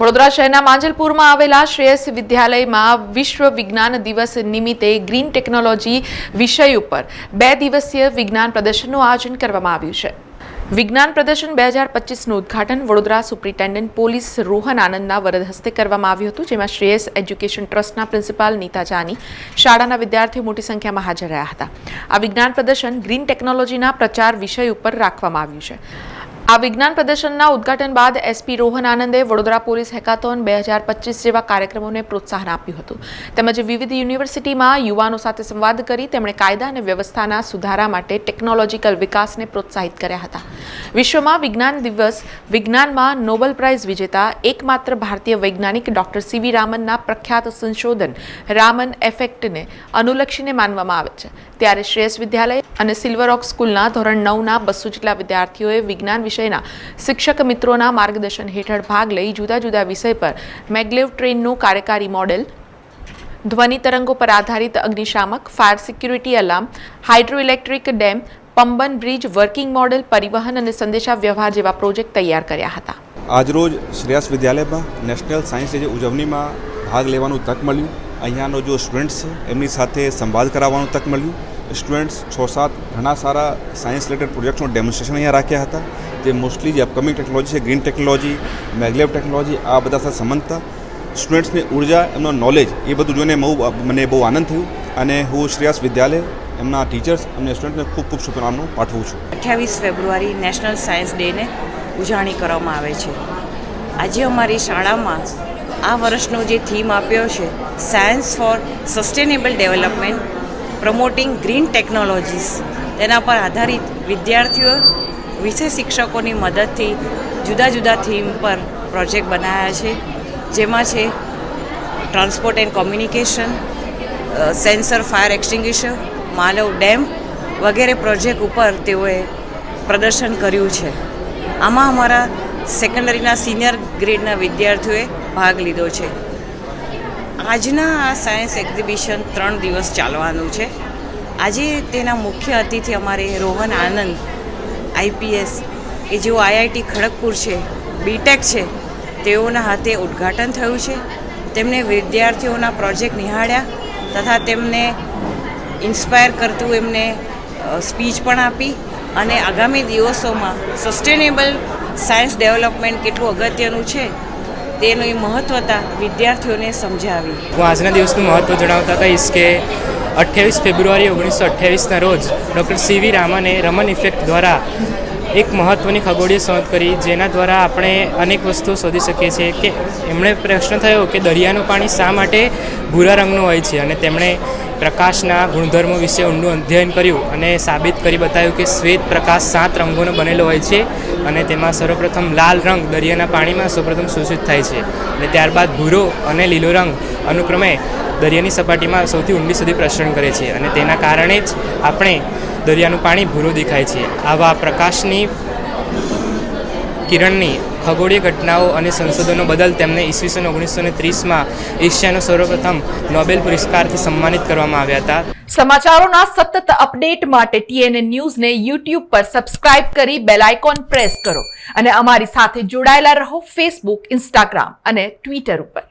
વડોદરા શહેરના માંજલપુરમાં આવેલા શ્રેયસ વિદ્યાલયમાં વિશ્વ વિજ્ઞાન દિવસ નિમિત્તે ગ્રીન ટેકનોલોજી વિષય ઉપર 2 દિવસીય વિજ્ઞાન પ્રદર્શનનું આયોજન કરવામાં આવ્યું છે। વિજ્ઞાન પ્રદર્શન 2025નું ઉદ્ઘાટન વડોદરા સુપ્રિન્ટેન્ડન્ટ પોલીસ રોહન આનંદના વરદ હસ્તે કરવામાં આવ્યું હતું, જેમાં શ્રેયસ એજ્યુકેશન ટ્રસ્ટના પ્રિન્સિપાલ નીતા જાની, શાળાના વિદ્યાર્થીઓ મોટી સંખ્યામાં હાજર રહ્યા હતા। આ વિજ્ઞાન પ્રદર્શન ગ્રીન ટેકનોલોજીના પ્રચાર વિષય ઉપર રાખવામાં આવ્યું છે। આ વિજ્ઞાન પ્રદર્શનના ઉદ્ઘાટન બાદ એસપી રોહન આનંદે વડોદરા પોલીસ હેકાથોન 2025 જેવા કાર્યક્રમોને પ્રોત્સાહન આપ્યું હતું, તેમજ વિવિધ યુનિવર્સિટીમાં યુવાનો સાથે સંવાદ કરી તેમણે કાયદા અને વ્યવસ્થાના સુધારા માટે ટેકનોલોજીકલ વિકાસને પ્રોત્સાહિત કર્યા હતા। વિશ્વમાં વિજ્ઞાન દિવસ વિજ્ઞાનમાં નોબેલ પ્રાઇઝ વિજેતા એકમાત્ર ભારતીય વૈજ્ઞાનિક ડોક્ટર સીવી રામનના પ્રખ્યાત સંશોધન રામન ઇફેક્ટને અનુલક્ષીને માનવામાં આવે છે। ત્યારે શ્રેયસ વિદ્યાલય અને સિલ્વર ઓક સ્કૂલના ધોરણ 9ના 200 જેટલા વિદ્યાર્થીઓએ વિજ્ઞાન વિષયના શિક્ષક મિત્રોના માર્ગદર્શન હેઠળ ભાગ લઈ જુદા જુદા વિષય પર મેગ્લેવ ટ્રેનનું કાર્યકારી મોડેલ, ધ્વનિ તરંગો પર આધારિત અગ્નિશામક, fire security alarm, hydro electric dam, Pamban bridge working model, પરિવહન અને સંદેશા વ્યવહાર જેવા પ્રોજેક્ટ તૈયાર કર્યા હતા। આજરોજ શ્રેયસ વિદ્યાલયમાં નેશનલ સાયન્સ ડે ઉજવણીમાં ભાગ લેવાનું તક મળ્યું। અહીંયાનો જો સ્ટુડન્ટ્સ છે એમની સાથે સંવાદ કરાવવાનું તક મળ્યું। સ્ટુડન્ટ્સ 6-7 ઘણા સારા સાયન્સ રિલેટેડ પ્રોજેક્ટ્સનું ડેમોન્સ્ટ્રેશન અહીંયા રાખ્યા હતા, જે મોસ્ટલી જે અપકમિંગ ટેકનોલોજી છે, ગ્રીન ટેકનોલોજી, મેગ્લેવ ટેકનોલોજી, આ બધા સાથે સંબંધતા સ્ટુડન્ટ્સની ઉર્જા, એમનો નોલેજ, એ બધું જોઈને મને બહુ આનંદ થયું અને હું શ્રેયસ વિદ્યાલય, એમના ટીચર્સ અને સ્ટુડન્ટ્સને ખૂબ ખૂબ શુભકામનાઓ પાઠવું છું। 28 ફેબ્રુઆરી નેશનલ સાયન્સ ડેને ઉજવણી કરવામાં આવે છે। આજે અમારી શાળામાં આ વર્ષનો જે થીમ આપ્યો છે, science four sustainable development promoting green technologies, તેના પર આધારિત વિદ્યાર્થીઓ વિષય શિક્ષકોની મદદથી જુદા જુદા થીમ પર પ્રોજેક્ટ બનાવ્યા છે, જેમાં છે transport and communication, sensor fire extinguisher, Malav dam વગેરે પ્રોજેક્ટ ઉપર તેઓએ પ્રદર્શન કર્યું છે। આમાં અમારા સેકન્ડરીના સિનિયર ગ્રેડના વિદ્યાર્થીઓએ ભાગ લીધો છે। આજના આ સાયન્સ એક્ઝિબિશન 3 દિવસ ચાલવાનું છે। આજે તેના મુખ્ય અતિથિ અમારે રોહન આનંદ આઈપીએસ, કે જેઓ આઈઆઈટી ખડગપુર છે, બીટેક છે, તેઓના હાથે ઉદ્ઘાટન થયું છે। તેમણે વિદ્યાર્થીઓના પ્રોજેક્ટ નિહાળ્યા તથા તેમને ઇન્સ્પાયર કરતું એમને સ્પીચ પણ આપી અને આગામી દિવસોમાં સસ્ટેનેબલ સાયન્સ ડેવલપમેન્ટ કેટલું અગત્યનું છે તેની મહત્વતા વિદ્યાર્થીઓને સમજાવી। હું આજના દિવસનું મહત્ત્વ જણાવતા કહીશ કે 28 ફેબ્રુઆરી 1928ના રોજ ડૉક્ટર સીવી રામને રમન ઇફેક્ટ દ્વારા એક મહત્ત્વની ખગોળીય શોધ કરી, જેના દ્વારા આપણે અનેક વસ્તુઓ શોધી શકીએ છીએ। કે એમણે પ્રશ્ન થયો કે દરિયાનું પાણી શા માટે ભૂરા રંગનું હોય છે, અને તેમણે પ્રકાશના ગુણધર્મો વિશે ઊંડું અધ્યયન કર્યું અને સાબિત કરી બતાવ્યું કે શ્વેત પ્રકાશ 7 રંગોનો બનેલો હોય છે અને તેમાં સર્વપ્રથમ લાલ રંગ દરિયાના પાણીમાં સૌપ્રથમ શોષિત થાય છે અને ત્યારબાદ ભૂરો અને લીલો રંગ અનુક્રમે દરિયાની સપાટીમાં સૌથી ઊંડી સુધી પ્રસરણ કરે છે અને તેના કારણે જ આપણે દરિયાનું પાણી ભૂરું દેખાય છે। આવા પ્રકાશની કિરણની ખગોળીય ઘટનાઓ અને સંશોધનો બદલ તેમને ઈસવીસન 1930માં એશિયાનો સર્વપ્રથમ નોબેલ પુરસ્કારથી સન્માનિત કરવામાં આવ્યા હતા। સમાચારોના સતત અપડેટ માટે TNN ન્યૂઝને YouTube પર સબસ્ક્રાઇબ કરી બેલ આઇકોન પ્રેસ કરો અને અમારી સાથે જોડાયેલા રહો ફેસબુક, ઇન્સ્ટાગ્રામ અને ટ્વિટર ઉપર।